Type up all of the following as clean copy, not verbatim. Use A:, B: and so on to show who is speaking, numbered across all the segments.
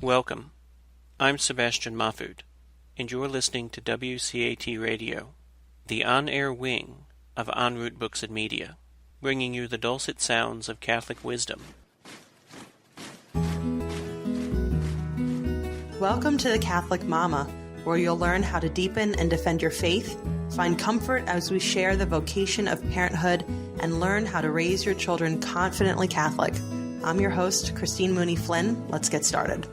A: Welcome. I'm Sebastian Mahfood, and you're listening to WCAT Radio, the on-air wing of En Route Books and Media, bringing you the dulcet sounds of Catholic wisdom.
B: Welcome to the Catholic Mama, where you'll learn how to deepen and defend your faith, find comfort as we share the vocation of parenthood, and learn how to raise your children confidently Catholic. I'm your host, Christine Mooney Flynn. Let's get started.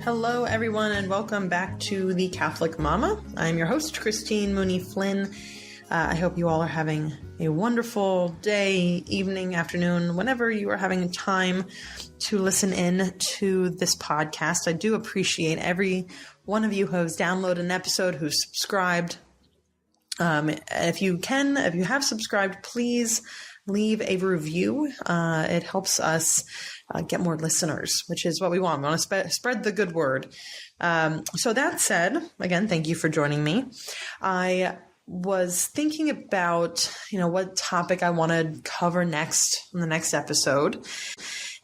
B: Hello, everyone, and welcome back to the Catholic Mama. I'm your host, Christine Mooney Flynn. I hope you all are having a wonderful day, evening, afternoon, whenever you are having time to listen in to this podcast. I do appreciate every one of you who has downloaded an episode, who's subscribed. If you have subscribed, please leave a review. It helps us get more listeners, which is what we want. We want to spread the good word. So that said, again, thank you for joining me. I was thinking about, what topic I want to cover next in the next episode.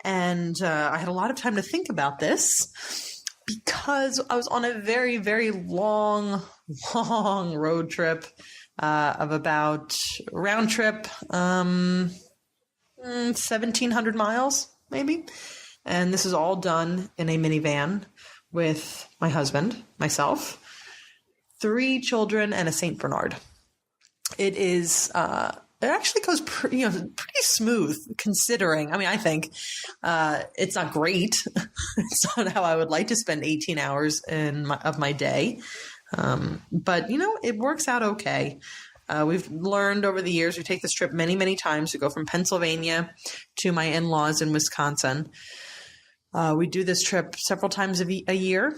B: And I had a lot of time to think about this because I was on a very, very long road trip of about round trip 1,700 miles, maybe. And this is all done in a minivan with my husband, myself, 3 children, and a Saint Bernard. It is, it actually goes pretty smooth considering. I think it's not great. It's not how I would like to spend 18 hours of my day. But it works out okay. We've learned over the years, we take this trip many, many times. We go from Pennsylvania to my in-laws in Wisconsin. We do this trip several times a year.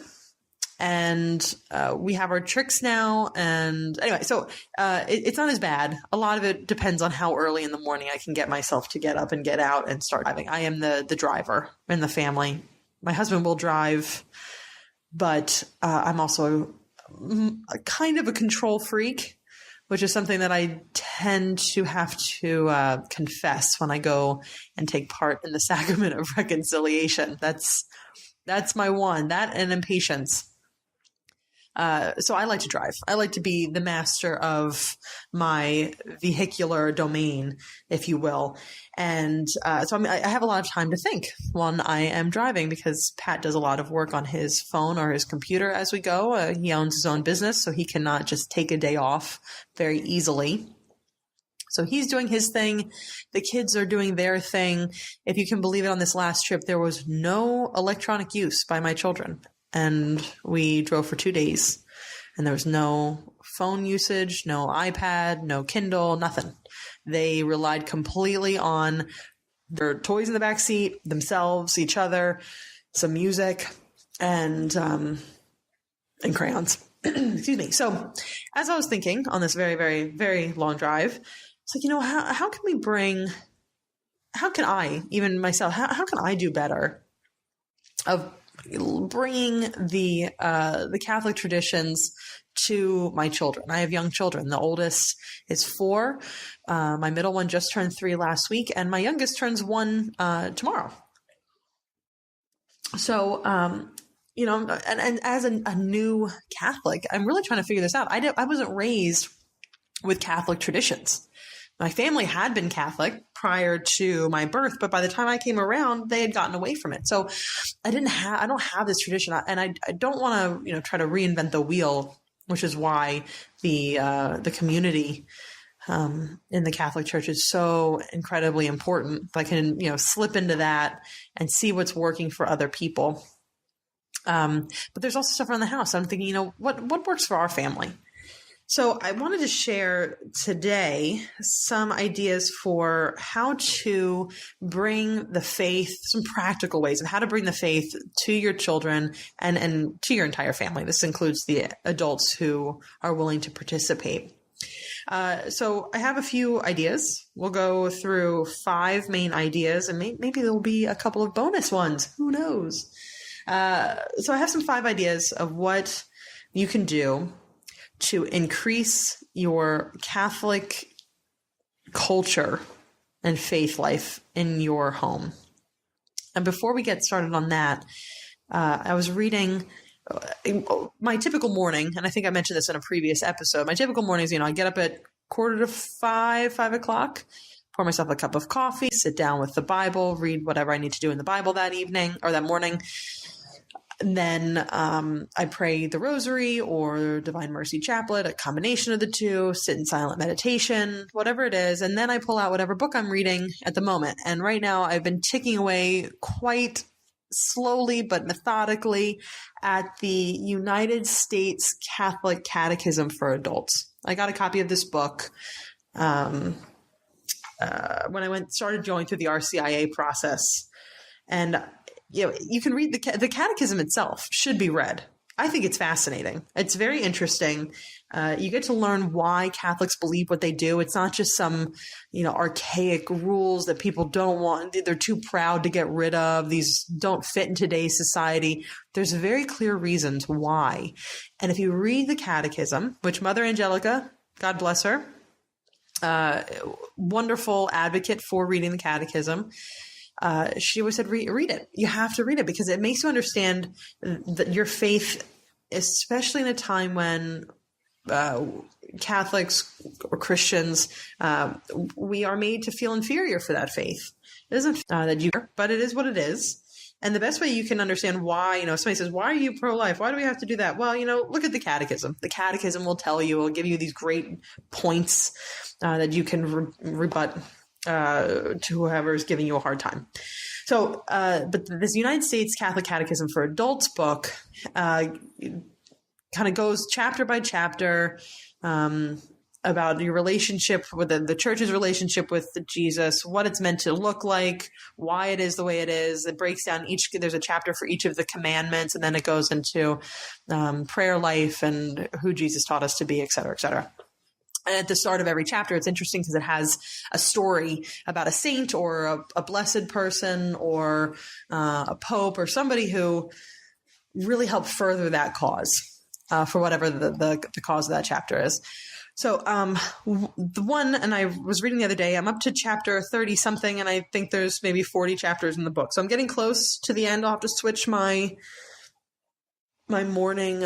B: And we have our tricks now. And anyway, so it's not as bad. A lot of it depends on how early in the morning I can get myself to get up and get out and start driving. I am the driver in the family. My husband will drive, but I'm also kind of a control freak, which is something that I tend to have to confess when I go and take part in the sacrament of reconciliation. That's my one, that and impatience. So I like to drive. I like to be the master of my vehicular domain, if you will. And so I have a lot of time to think when I am driving because Pat does a lot of work on his phone or his computer as we go. He owns his own business, so he cannot just take a day off very easily. So he's doing his thing. The kids are doing their thing. If you can believe it, on this last trip, there was no electronic use by my children. And we drove for 2 days, and there was no phone usage, no iPad, no Kindle, nothing. They relied completely on their toys in the back seat, themselves, each other, some music, and crayons. Excuse me. So as I was thinking on this very, very, very long drive, it's like, how can I, even myself, how can I do better of bringing the Catholic traditions to my children? I have young children. The oldest is 4. My middle one just turned 3 last week, and my youngest turns 1 tomorrow. So, and as a new Catholic, I'm really trying to figure this out. I wasn't raised with Catholic traditions. My family had been Catholic prior to my birth, but by the time I came around, they had gotten away from it. So I don't have this tradition, and I don't want to, try to reinvent the wheel, which is why the community in the Catholic Church is so incredibly important. If I can, slip into that and see what's working for other people. But there's also stuff around the house. I'm thinking, what works for our family? So I wanted to share today some ideas for how to bring the faith, some practical ways of how to bring the faith to your children and to your entire family. This includes the adults who are willing to participate. So I have a few ideas. We'll go through 5 main ideas, and maybe there'll be a couple of bonus ones. Who knows? So I have some 5 ideas of what you can do to increase your Catholic culture and faith life in your home. And before we get started on that, I was reading my typical morning, and I think I mentioned this in a previous episode. My typical morning is, I get up at 4:45, 5 o'clock, pour myself a cup of coffee, sit down with the Bible, read whatever I need to do in the Bible that evening or that morning. And then I pray the rosary or Divine Mercy Chaplet, a combination of the two, sit in silent meditation, whatever it is. And then I pull out whatever book I'm reading at the moment. And right now I've been ticking away quite slowly but methodically at the United States Catholic Catechism for Adults. I got a copy of this book when I started going through the RCIA process. And you can read the catechism itself should be read. I think it's fascinating. It's very interesting. You get to learn why Catholics believe what they do. It's not just some, archaic rules that people don't want. They're too proud to get rid of. These don't fit in today's society. There's very clear reasons why. And if you read the catechism, which Mother Angelica, God bless her, wonderful advocate for reading the catechism, she always said, read it. You have to read it because it makes you understand that your faith, especially in a time when Catholics or Christians, we are made to feel inferior for that faith. It isn't but it is what it is. And the best way you can understand why, somebody says, why are you pro-life? Why do we have to do that? Well, look at the catechism. The catechism will tell you, will give you these great points that you can rebut to whoever is giving you a hard time. So, but this United States Catholic Catechism for Adults book kind of goes chapter by chapter about your relationship with the church's relationship with Jesus, what it's meant to look like, why it is the way it is. It breaks down there's a chapter for each of the commandments, and then it goes into prayer life and who Jesus taught us to be, et cetera, et cetera. And at the start of every chapter, it's interesting because it has a story about a saint or a blessed person or a pope or somebody who really helped further that cause for whatever the cause of that chapter is. So the one, and I was reading the other day, I'm up to chapter 30 something, and I think there's maybe 40 chapters in the book. So I'm getting close to the end. I'll have to switch my morning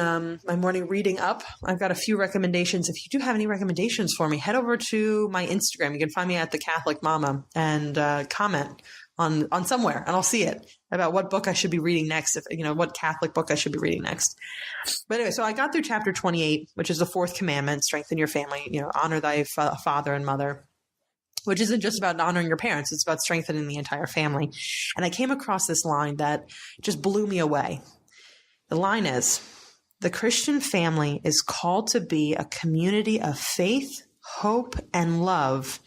B: reading up. I've got a few recommendations. If you do have any recommendations for me, head over to my Instagram. You can find me at The Catholic Mama and comment on somewhere, and I'll see it about what book I should be reading next. What Catholic book I should be reading next. But anyway, so I got through chapter 28, which is the fourth commandment: strengthen your family. Honor thy father and mother. Which isn't just about honoring your parents; it's about strengthening the entire family. And I came across this line that just blew me away. The line is, the Christian family is called to be a community of faith, hope, and love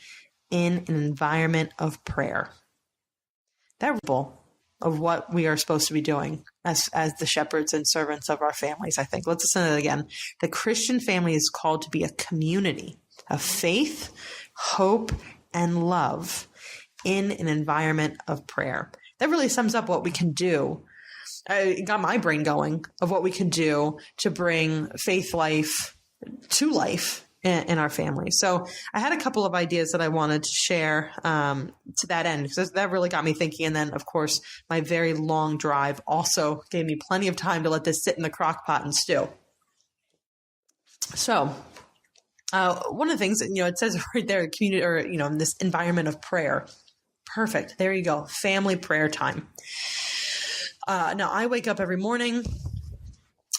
B: in an environment of prayer. That's of what we are supposed to be doing as the shepherds and servants of our families, I think. Let's listen to it again. The Christian family is called to be a community of faith, hope, and love in an environment of prayer. That really sums up what we can do. It got my brain going of what we can do to bring faith life to life in our family. So I had a couple of ideas that I wanted to share to that end, because that really got me thinking. And then, of course, my very long drive also gave me plenty of time to let this sit in the crock pot and stew. So one of the things, it says right there, community, or, in this environment of prayer. Perfect. There you go. Family prayer time. Now, I wake up every morning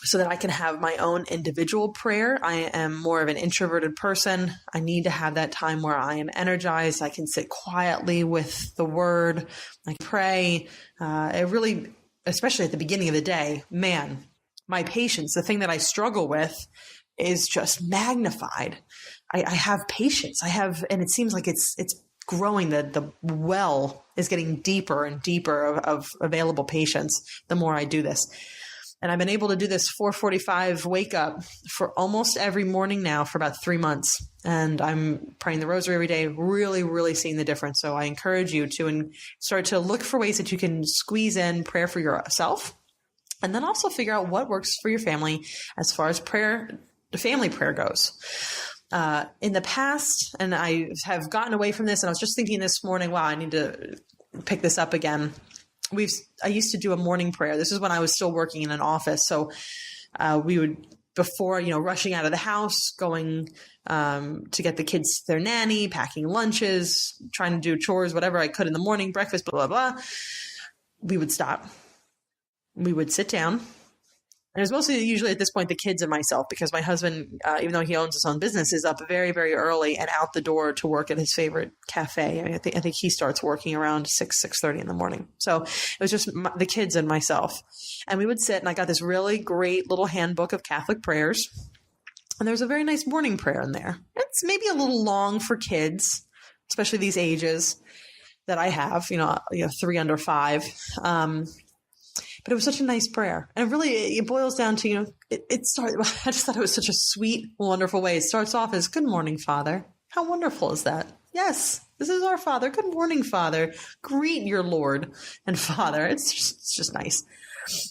B: so that I can have my own individual prayer. I am more of an introverted person. I need to have that time where I am energized. I can sit quietly with the word. I pray. It really, especially at the beginning of the day, man, my patience, the thing that I struggle with, is just magnified. I have patience. And it seems like it's growing. The well is getting deeper and deeper of available patience the more I do this. And I've been able to do this 4:45 wake up for almost every morning now for about 3 months. And I'm praying the rosary every day, really, really seeing the difference. So I encourage you to start to look for ways that you can squeeze in prayer for yourself, and then also figure out what works for your family as far as family prayer goes. In the past, and I have gotten away from this, and I was just thinking this morning, wow, I need to pick this up again. I used to do a morning prayer. This is when I was still working in an office. So we would, before, rushing out of the house, going to get the kids their nanny, packing lunches, trying to do chores, whatever I could in the morning, breakfast, blah, blah, blah. We would stop. We would sit down. And it was mostly usually at this point the kids and myself, because my husband, even though he owns his own business, is up very, very early and out the door to work at his favorite cafe. I think he starts working around 6:30 in the morning. So it was just the kids and myself. And we would sit, and I got this really great little handbook of Catholic prayers. And there's a very nice morning prayer in there. It's maybe a little long for kids, especially these ages that I have, 3 under 5. But it was such a nice prayer. And it boils down to, it started, I just thought it was such a sweet, wonderful way. It starts off as, "Good morning, Father." How wonderful is that? Yes, this is our Father. Good morning, Father. Greet your Lord and Father. It's just nice.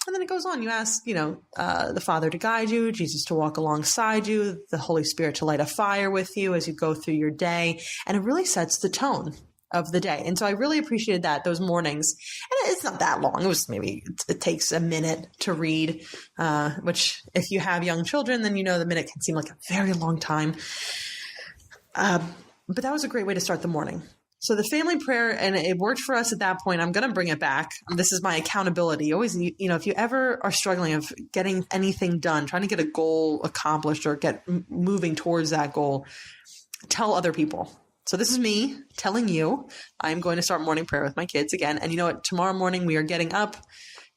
B: And then it goes on. You ask, the Father to guide you, Jesus to walk alongside you, the Holy Spirit to light a fire with you as you go through your day. And it really sets the tone of the day. And so I really appreciated those mornings. And it's not that long. It was it takes a minute to read, which if you have young children, then the minute can seem like a very long time. But that was a great way to start the morning. So the family prayer, and it worked for us at that point. I'm going to bring it back. This is my accountability. Always, if you ever are struggling of getting anything done, trying to get a goal accomplished or get moving towards that goal, tell other people. So this is me telling you, I'm going to start morning prayer with my kids again. And you know what? Tomorrow morning we are getting up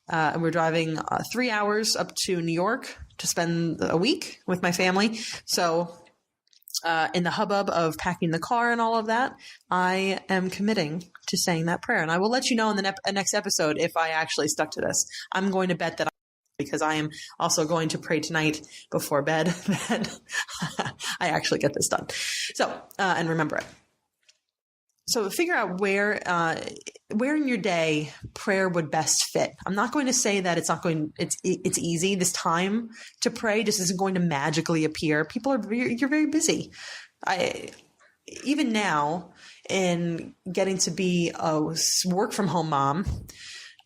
B: and we're driving 3 hours up to New York to spend a week with my family. So in the hubbub of packing the car and all of that, I am committing to saying that prayer. And I will let you know in the next episode if I actually stuck to this. I'm going to bet that because I am also going to pray tonight before bed that I actually get this done. So, and remember it. So figure out where in your day prayer would best fit. I'm not going to say that it's easy. This time to pray just isn't going to magically appear. You're very busy. Even now in getting to be a work from home mom,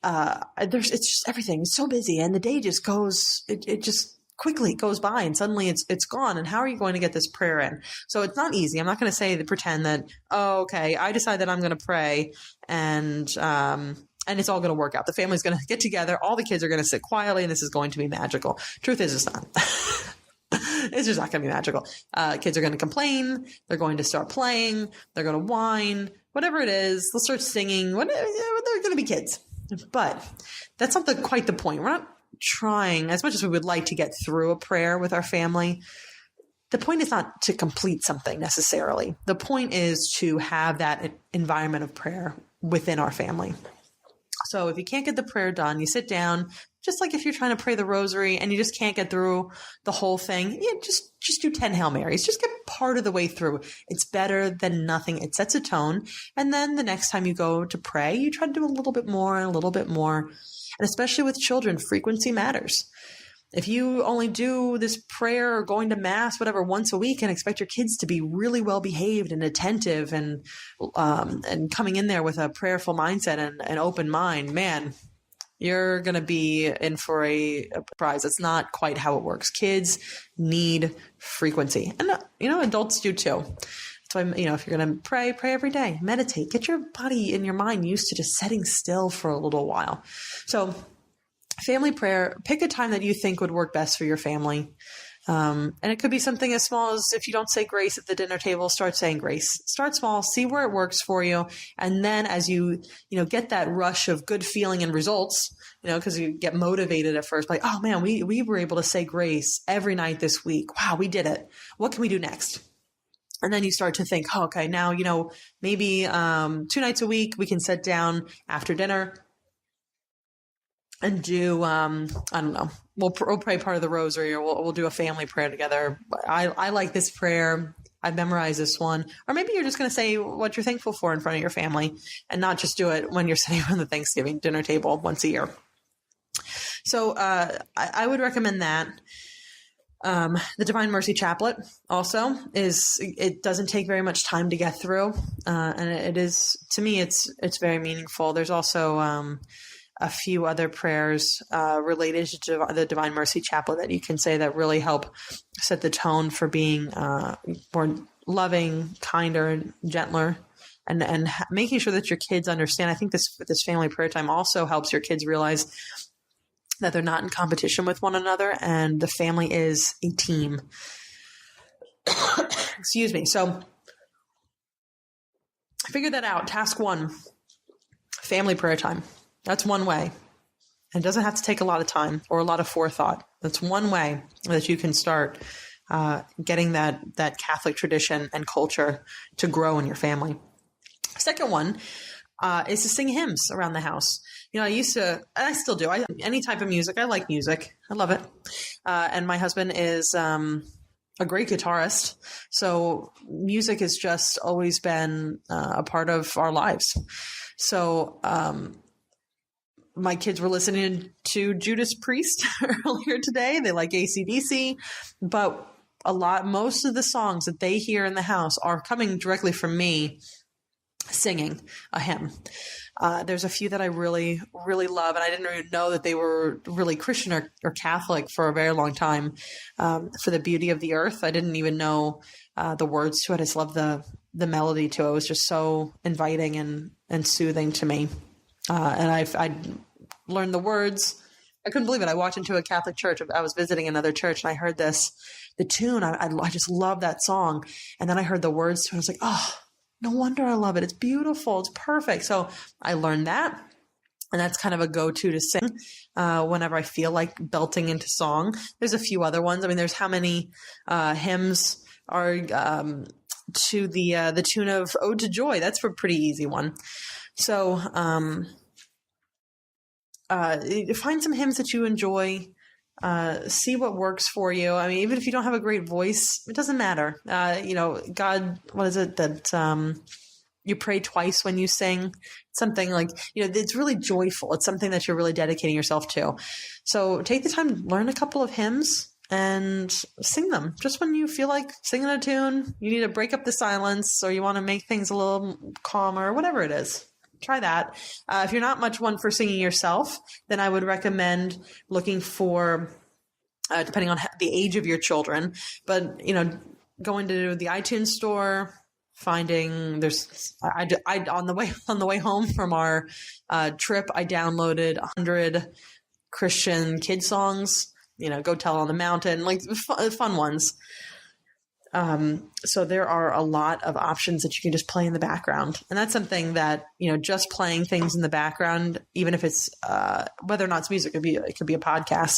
B: it's just everything is so busy and the day just goes, it just quickly goes by and suddenly it's gone. And how are you going to get this prayer in? So it's not easy. I'm not going to pretend that, okay, I decide that I'm going to pray and it's all going to work out. The family's going to get together. All the kids are going to sit quietly and this is going to be magical. Truth is, it's not. It's just not going to be magical. Kids are going to complain. They're going to start playing. They're going to whine, whatever it is. They'll start singing. They're going to be kids. But that's not quite the point. We're not trying, as much as we would like to get through a prayer with our family, the point is not to complete something necessarily. The point is to have that environment of prayer within our family. So if you can't get the prayer done, you sit down, just like if you're trying to pray the rosary and you just can't get through the whole thing, just do 10 Hail Marys. Just get part of the way through. It's better than nothing. It sets a tone. And then the next time you go to pray, you try to do a little bit more and a little bit more. And especially with children, frequency matters. If you only do this prayer or going to mass, whatever, once a week and expect your kids to be really well behaved and attentive and coming in there with a prayerful mindset and an open mind, man, you're going to be in for a prize. That's not quite how it works. Kids need frequency. And, adults do too. That's why, if you're going to pray every day, meditate, get your body and your mind used to just setting still for a little while. So family prayer, pick a time that you think would work best for your family. And it could be something as small as if you don't say grace at the dinner table, start saying grace. Start small, see where it works for you. And then as you get that rush of good feeling and results, because you get motivated at first, like, oh man, we were able to say grace every night this week. Wow, we did it. What can we do next? And then you start to think, oh, okay, now, maybe 2 nights a week we can sit down after dinner and do, I don't know, we'll pray part of the rosary or we'll do a family prayer together. I like this prayer. I've memorized this one. Or maybe you're just going to say what you're thankful for in front of your family and not just do it when you're sitting around the Thanksgiving dinner table once a year. So I would recommend that. The Divine Mercy Chaplet also it doesn't take very much time to get through. And it is, to me, it's very meaningful. There's also, a few other prayers related to the Divine Mercy Chaplet that you can say that really help set the tone for being more loving, kinder, gentler, and making sure that your kids understand. I think this family prayer time also helps your kids realize that they're not in competition with one another and the family is a team. Excuse me. So figure that out. Task 1, family prayer time. That's one way. And it doesn't have to take a lot of time or a lot of forethought. That's one way that you can start getting that Catholic tradition and culture to grow in your family. Second one is to sing hymns around the house. I still do. Any type of music. I like music. I love it. And my husband is a great guitarist. So music has just always been a part of our lives. So my kids were listening to Judas Priest earlier today. They like AC/DC, but most of the songs that they hear in the house are coming directly from me singing a hymn. There's a few that I really, really love, and I didn't even know that they were really Christian or Catholic for a very long time. For the Beauty of the Earth, I didn't even know the words to it. I just love the melody to it. It was just so inviting and soothing to me. And I learned the words. I couldn't believe it. I walked into a Catholic church. I was visiting another church, and I heard the tune. I just love that song. And then I heard the words to it. I was like, oh, no wonder I love it. It's beautiful. It's perfect. So I learned that. And that's kind of a go-to to sing whenever I feel like belting into song. There's a few other ones. I mean, there's how many hymns are to the tune of Ode to Joy. That's a pretty easy one. So find some hymns that you enjoy. See what works for you. I mean, even if you don't have a great voice, it doesn't matter. God, what is it that you pray twice when you sing? Something like, it's really joyful. It's something that you're really dedicating yourself to. So take the time to learn a couple of hymns and sing them. Just when you feel like singing a tune, you need to break up the silence or you want to make things a little calmer, whatever it is. Try that. If you're not much one for singing yourself, then I would recommend looking for, depending on the age of your children, but, going to the iTunes store, finding on the way home from our trip, I downloaded 100 Christian kid songs, Go Tell on the Mountain, like fun ones. So there are a lot of options that you can just play in the background. And that's something that, just playing things in the background, even if it's, whether or not it's music, it could be a podcast,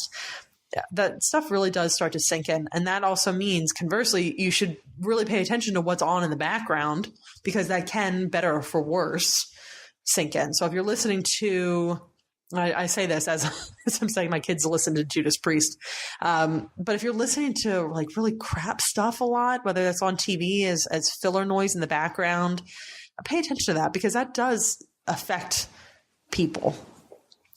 B: that stuff really does start to sink in. And that also means, conversely, you should really pay attention to what's on in the background, because that can, better or for worse, sink in. So if you're listening to, I say this as I'm saying my kids listen to Judas Priest. But if you're listening to like really crap stuff a lot, whether that's on TV as filler noise in the background, pay attention to that, because that does affect people.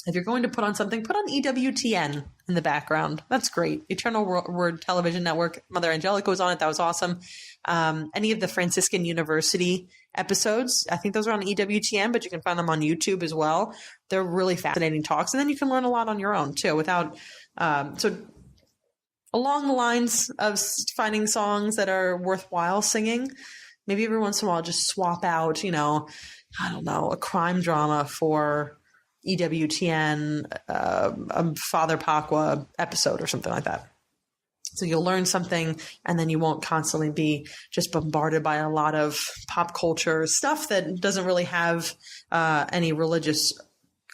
B: If you're going to put on something, put on EWTN in the background. That's great. Eternal Word Television Network. Mother Angelica was on it. That was awesome. Any of the Franciscan University episodes, I think those are on EWTN, but you can find them on YouTube as well. They're really fascinating talks. And then you can learn a lot on your own too, without, so along the lines of finding songs that are worthwhile singing, maybe every once in a while just swap out, a crime drama for EWTN, a Father Pacwa episode or something like that. So you'll learn something, and then you won't constantly be just bombarded by a lot of pop culture stuff that doesn't really have any religious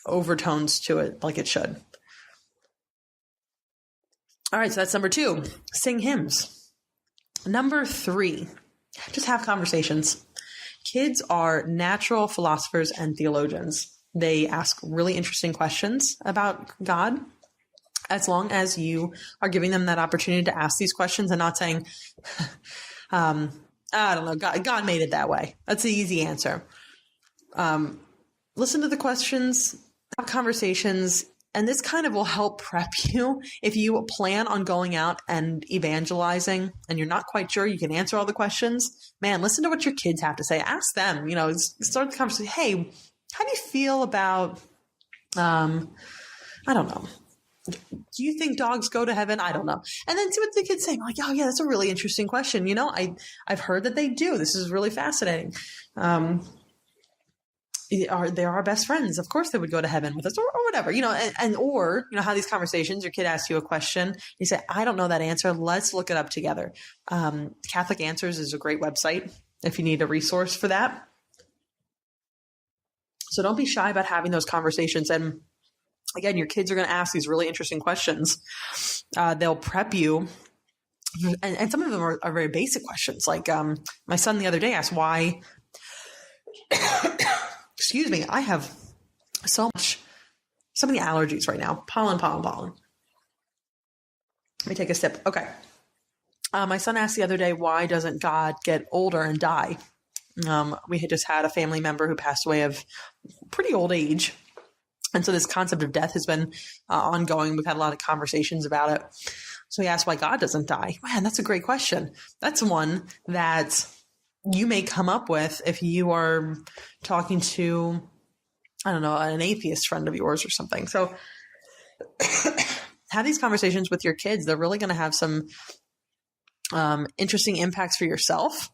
B: overtones to it like it should. All right, so that's number 2, sing hymns. Number 3, just have conversations. Kids are natural philosophers and theologians. They ask really interesting questions about God, as long as you are giving them that opportunity to ask these questions and not saying, I don't know, God made it that way. That's the easy answer. Listen to the questions, have conversations, and this kind of will help prep you if you plan on going out and evangelizing and you're not quite sure you can answer all the questions. Man, listen to what your kids have to say. Ask them, start the conversation. Hey, how do you feel about I don't know. Do you think dogs go to heaven? I don't know. And then see what the kids say. I'm like, oh yeah, that's a really interesting question. I've heard that they do. This is really fascinating. They're our best friends. Of course they would go to heaven with us or whatever, or how these conversations, your kid asks you a question. You say, I don't know that answer. Let's look it up together. Catholic Answers is a great website if you need a resource for that. So don't be shy about having those conversations. And again, your kids are going to ask these really interesting questions. They'll prep you. And some of them are very basic questions. Like my son the other day asked why, excuse me, I have so many allergies right now. Pollen. Let me take a sip. Okay. My son asked the other day, why doesn't God get older and die? We had just had a family member who passed away of pretty old age. And so this concept of death has been ongoing. We've had a lot of conversations about it. So he asked why God doesn't die. Man, that's a great question. That's one that you may come up with if you are talking to, I don't know, an atheist friend of yours or something. So have these conversations with your kids. They're really going to have some interesting impacts for yourself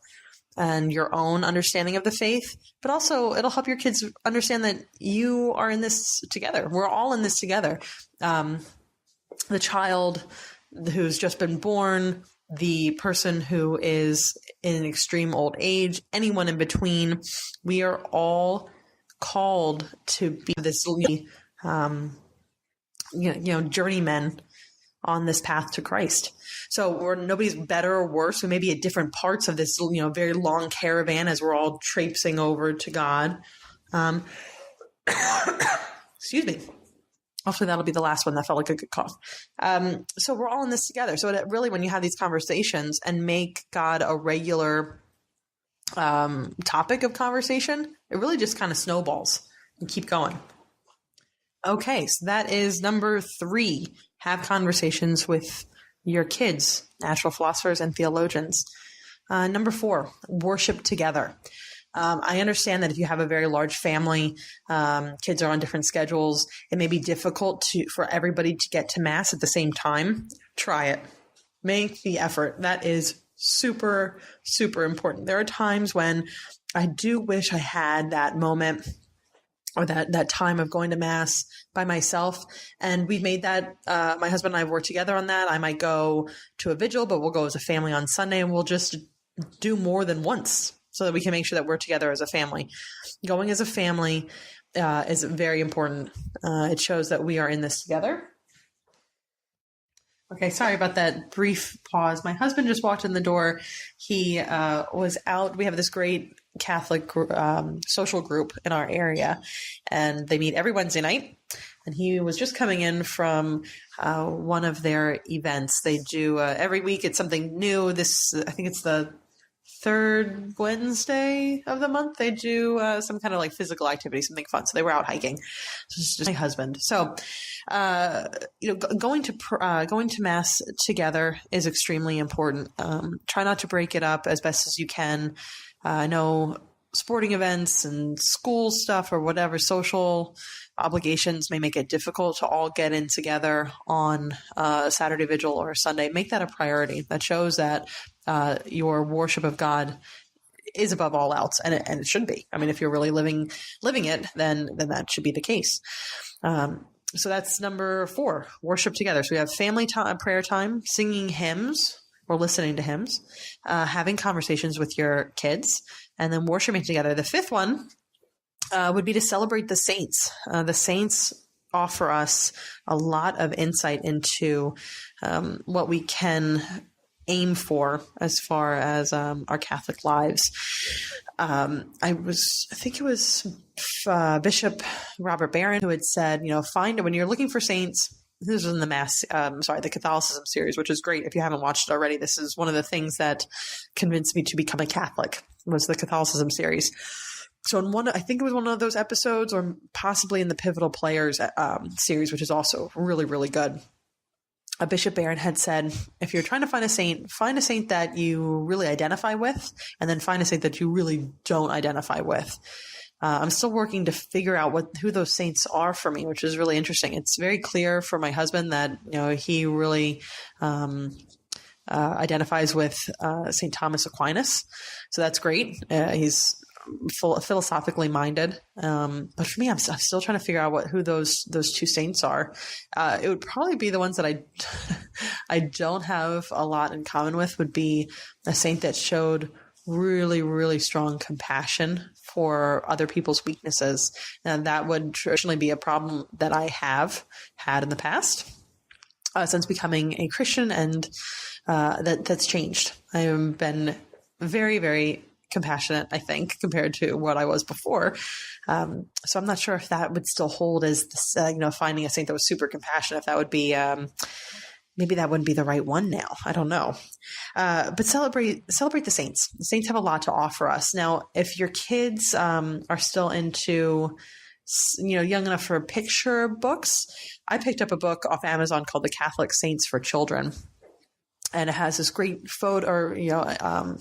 B: and your own understanding of the faith, but also it'll help your kids understand that you are in this together. We're all in this together. The child who's just been born, the person who is in extreme old age, anyone in between, we are all called to be this, journeymen on this path to Christ. So nobody's better or worse. We may be at different parts of this, very long caravan as we're all traipsing over to God. Excuse me. Hopefully that'll be the last one. That felt like a good cough. So we're all in this together. So it really, when you have these conversations and make God a regular topic of conversation, it really just kind of snowballs and keep going. Okay, so that is number 3. Have conversations with your kids, natural philosophers and theologians. Number 4, worship together. I understand that if you have a very large family, kids are on different schedules, it may be difficult for everybody to get to Mass at the same time. Try it. Make the effort. That is super, super important. There are times when I do wish I had that moment or that time of going to Mass by myself. And we've made that, my husband and I have worked together on that. I might go to a vigil, but we'll go as a family on Sunday and we'll just do more than once so that we can make sure that we're together as a family. Going as a family is very important. It shows that we are in this together. Okay, sorry about that brief pause. My husband just walked in the door. He was out. We have this great Catholic social group in our area, and they meet every Wednesday night. And he was just coming in from one of their events. They do every week. It's something new. I think it's the third Wednesday of the month. They do some kind of like physical activity, something fun. So they were out hiking. So it's just my husband. So going to Mass together is extremely important. Try not to break it up as best as you can. I know sporting events and school stuff or whatever social obligations may make it difficult to all get in together on Saturday vigil or Sunday. Make that a priority. That shows that your worship of God is above all else, and it should be. I mean, if you're really living it, then that should be the case. So that's number 4, worship together. So we have family time, prayer time, singing hymns or listening to hymns, having conversations with your kids, and then worshiping together. The 5th one would be to celebrate the saints. The saints offer us a lot of insight into what we can aim for as far as our Catholic lives. I think it was Bishop Robert Barron who had said, when you're looking for saints. This was in the Catholicism series, which is great. If you haven't watched it already, this is one of the things that convinced me to become a Catholic, was the Catholicism series. So I think it was one of those episodes, or possibly in the Pivotal Players series, which is also really, really good. Bishop Barron had said, if you're trying to find a saint that you really identify with, and then find a saint that you really don't identify with. I'm still working to figure out who those saints are for me, which is really interesting. It's very clear for my husband that, he really identifies with St. Thomas Aquinas. So that's great. He's philosophically minded. But for me, I'm still trying to figure out who those two saints are. It would probably be the ones that I don't have a lot in common with, would be a saint that showed really, really strong compassion for other people's weaknesses. And that would traditionally be a problem that I have had in the past since becoming a Christian, and that's changed. I have been very, very compassionate, I think, compared to what I was before. So I'm not sure if that would still hold as this, finding a saint that was super compassionate, if that would be, maybe that wouldn't be the right one now. I don't know. But celebrate the saints. The saints have a lot to offer us. Now, if your kids are still into, young enough for picture books, I picked up a book off Amazon called The Catholic Saints for Children. And it has this great photo, or,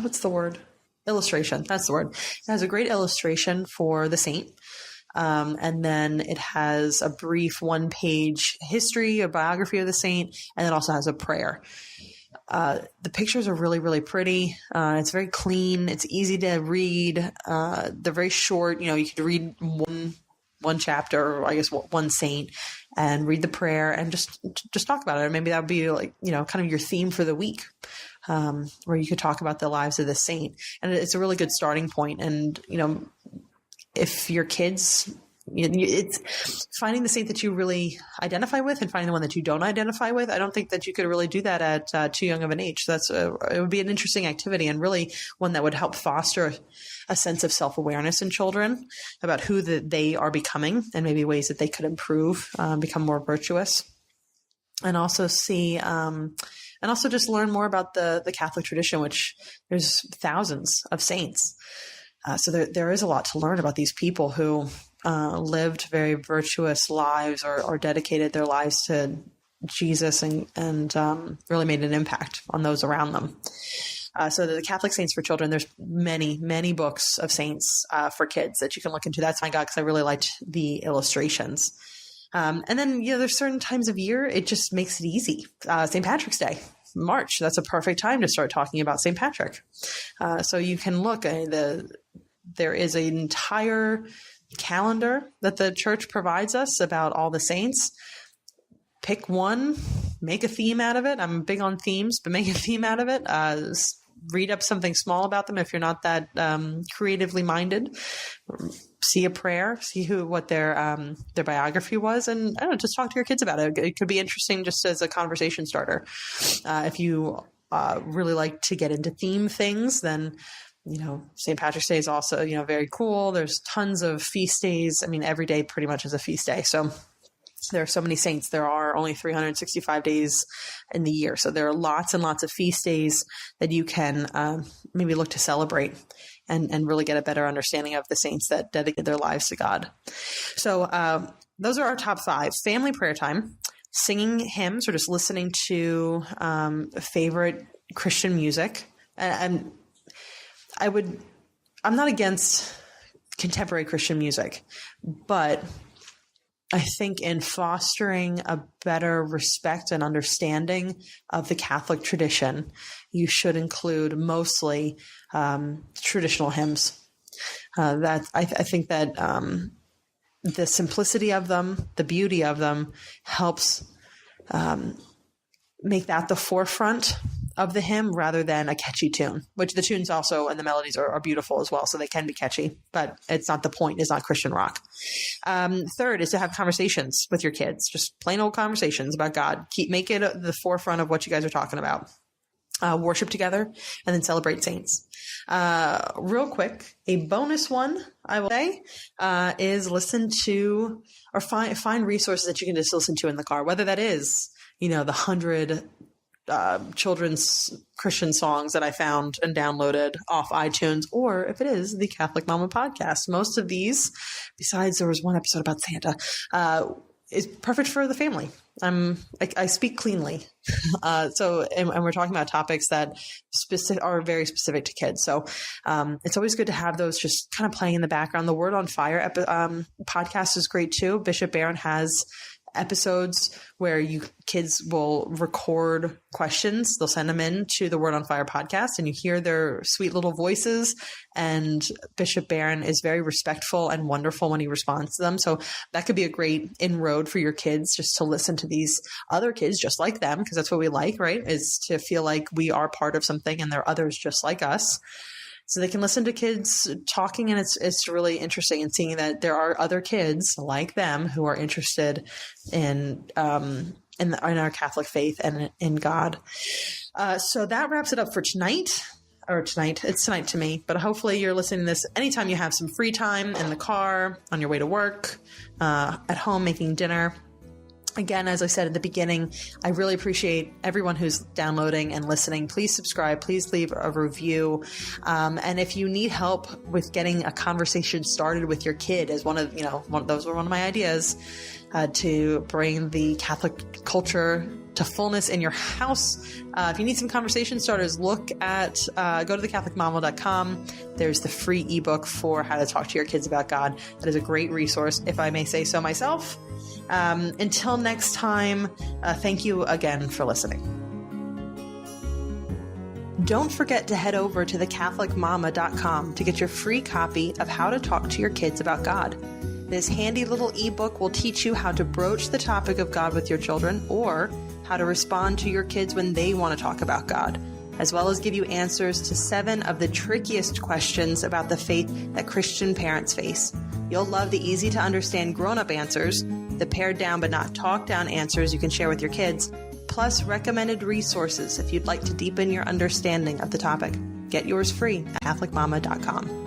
B: what's the word? Illustration. That's the word. It has a great illustration for the saint. And then it has a brief 1-page history or biography of the saint, and it also has a prayer. The pictures are really, really pretty. It's very clean. It's easy to read. They're very short. You could read one chapter, or I guess one saint, and read the prayer and just talk about it. Or maybe that would be kind of your theme for the week, where you could talk about the lives of the saint. And it's a really good starting point. And, if your kids, it's finding the saint that you really identify with and finding the one that you don't identify with. I don't think that you could really do that at too young of an age. So it would be an interesting activity, and really one that would help foster a sense of self-awareness in children about who they are becoming, and maybe ways that they could improve, become more virtuous, and also and also just learn more about the Catholic tradition, which there's thousands of saints. So there is a lot to learn about these people who lived very virtuous lives, or dedicated their lives to Jesus, and really made an impact on those around them. So the Catholic Saints for Children, there's many, many books of saints for kids that you can look into. That's my God, because I really liked the illustrations. And then, there's certain times of year, it just makes it easy. St. Patrick's Day. March, that's a perfect time to start talking about St. Patrick. So you can look, there is an entire calendar that the church provides us about all the saints. Pick one, make a theme out of it. I'm big on themes, but make a theme out of it. Read up something small about them if you're not that creatively minded. See a prayer, see what their biography was, and I don't know, just talk to your kids about it. It could be interesting just as a conversation starter. If you really like to get into theme things, then St. Patrick's Day is also very cool. There's tons of feast days. I mean, every day pretty much is a feast day. So there are so many saints. There are only 365 days in the year. So there are lots and lots of feast days that you can maybe look to celebrate and really get a better understanding of the saints that dedicated their lives to God. So those are our top 5. Family prayer time, singing hymns, or just listening to favorite Christian music. And I'm not against contemporary Christian music, but I think in fostering a better respect and understanding of the Catholic tradition, you should include mostly traditional hymns. I think that the simplicity of them, the beauty of them, helps make that the forefront of the hymn rather than a catchy tune, which the tunes also and the melodies are beautiful as well. So they can be catchy, but it's not the point. It's not Christian rock. Third is to have conversations with your kids, just plain old conversations about God. Make it the forefront of what you guys are talking about. Worship together, and then celebrate saints. Real quick, a bonus one I will say is listen to or find resources that you can just listen to in the car, whether that is, the 100 children's Christian songs that I found and downloaded off iTunes, or if it is the Catholic Mama podcast. Most of these, besides there was one episode about Santa, is perfect for the family. I speak cleanly. And we're talking about topics that are very specific to kids. So it's always good to have those just kind of playing in the background. The Word on Fire podcast is great too. Bishop Barron has episodes where kids will record questions. They'll send them in to the Word on Fire podcast, and you hear their sweet little voices. And Bishop Barron is very respectful and wonderful when he responds to them. So that could be a great inroad for your kids, just to listen to these other kids just like them, because that's what we like, right? Is to feel like we are part of something and there are others just like us. So they can listen to kids talking, and it's really interesting and seeing that there are other kids like them who are interested in our Catholic faith and in God. So that wraps it up for tonight. Or tonight. It's tonight to me, but hopefully you're listening to this anytime you have some free time, in the car, on your way to work, at home making dinner. Again, as I said at the beginning, I really appreciate everyone who's downloading and listening. Please subscribe. Please leave a review. And if you need help with getting a conversation started with your kid, as those were one of my ideas, to bring the Catholic culture to fullness in your house. If you need some conversation starters, go to thecatholicmama.com. There's the free ebook for how to talk to your kids about God. That is a great resource, if I may say so myself. Until next time, thank you again for listening. Don't forget to head over to thecatholicmama.com to get your free copy of How to Talk to Your Kids About God. This handy little ebook will teach you how to broach the topic of God with your children, or how to respond to your kids when they want to talk about God, as well as give you answers to 7 of the trickiest questions about the faith that Christian parents face. You'll love the easy-to-understand grown-up answers, the pared-down but not talked-down answers you can share with your kids, plus recommended resources if you'd like to deepen your understanding of the topic. Get yours free at CatholicMama.com.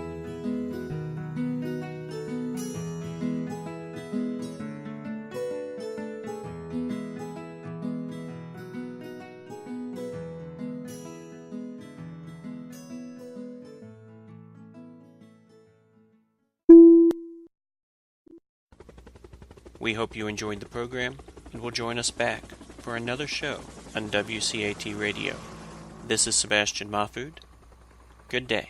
A: We hope you enjoyed the program and will join us back for another show on WCAT Radio. This is Sebastian Mahfood. Good day.